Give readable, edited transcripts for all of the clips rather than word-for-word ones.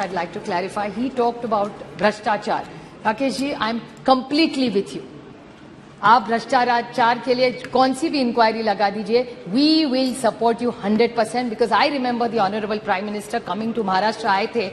I'd like to clarify. He talked about भ्रष्टाचार. Rakesh ji, I'm completely with you. आप भ्रष्टाचार के लिए कौन सी भी इंक्वायरी लगा दीजिए. We will support you 100% because I remember the Honorable Prime Minister coming to Maharashtra आए थे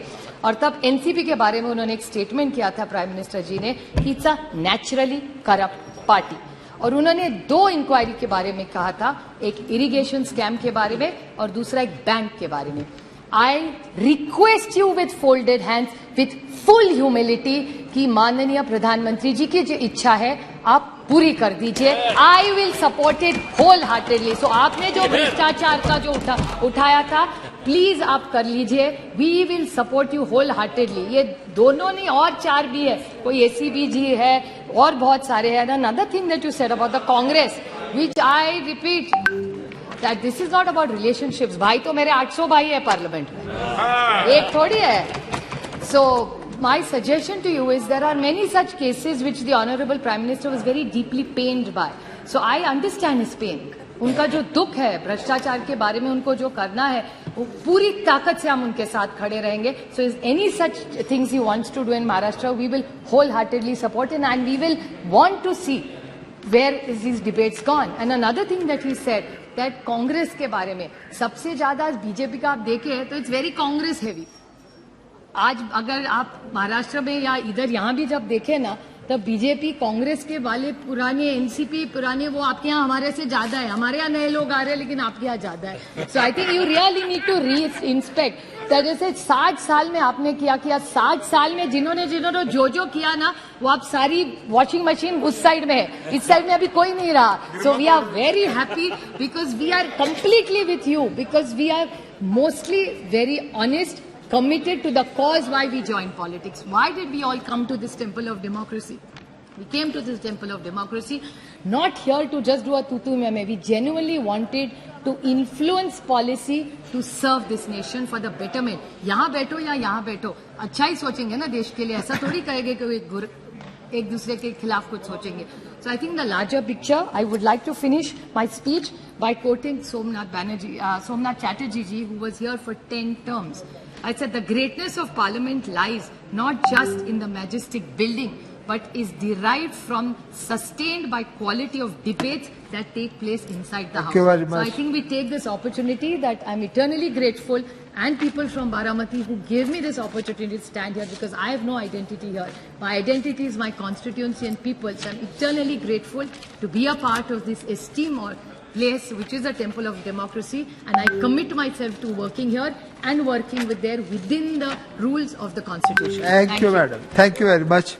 और तब एनसीपी के बारे में उन्होंने एक स्टेटमेंट किया था प्राइम मिनिस्टर जी ने कि it's a naturally corrupt party. और उन्होंने दो इंक्वायरी के बारे में कहा था, एक इरिगेशन स्कैम के बारे में और दूसरा एक बैंक के बारे में. I request you with folded hands, with full humility कि माननीय प्रधानमंत्री जी की जो इच्छा है आप पूरी कर दीजिए. I will support it wholeheartedly. So आपने जो भ्रष्टाचार का जो उठाया था प्लीज आप कर लीजिए. We will support you wholeheartedly. ये दोनों नहीं और चार भी है, कोई एसीबी जी है और बहुत सारे हैं. Another thing that you said about the Congress, which I repeat, that this is not about relationships. भाई तो मेरे 800 भाई है पार्लियामेंट में, एक थोड़ी है. So my suggestion to you is there are many such cases which the Honorable Prime Minister was very deeply pained by. So I understand his pain. उनका जो दुख है भ्रष्टाचार के बारे में, उनको जो करना है वो पूरी ताकत से हम उनके साथ खड़े रहेंगे. So is any such things he wants to do in Maharashtra, we will wholeheartedly support him and we will want to see where is these debates gone. And another thing that he said, that Congress के बारे में सबसे ज्यादा BJP का आप देखें तो it's very Congress heavy. आज अगर आप महाराष्ट्र में या इधर यहाँ भी जब देखें ना, तब बीजेपी कांग्रेस के वाले पुराने एनसीपी पुराने वो आपके यहाँ हमारे से ज्यादा है. हमारे यहाँ नए लोग आ रहे हैं लेकिन आपके यहाँ ज्यादा है. So I think you really need to reinspect. जैसे 60 साल में आपने किया 60 साल में जिन्होंने जो किया ना, वो आप सारी वॉशिंग मशीन उस साइड में है, इस साइड में अभी कोई नहीं रहा. So we are very happy because we are completely with you, because we are mostly very honest, committed to the cause why we joined politics. Why did we all come to this temple of democracy? We came to this temple of democracy not here to just do a tutu meme. We genuinely wanted to influence policy to serve this nation for the betterment. यहाँ बैठो या यहाँ बैठो, अच्छा ही सोचेंगे ना देश के लिए. ऐसा थोड़ी कहेंगे कि एक दूसरे के खिलाफ कुछ सोचेंगे. So I think the larger picture, I would like to finish my speech by quoting Somnath Chatterjee ji, who was here for 10 terms. I said the greatness of Parliament lies not just in the majestic building, but is derived from sustained by quality of debates that take place inside the House. Thank you very much. So I think we take this opportunity that I'm eternally grateful, and people from Baramati who gave me this opportunity to stand here, because I have no identity here. My identity is my constituency and people. So I'm eternally grateful to be a part of this esteemed place which is a temple of democracy, and I commit myself to working here and working within the rules of the Constitution. Thank you, madam. Thank you very much.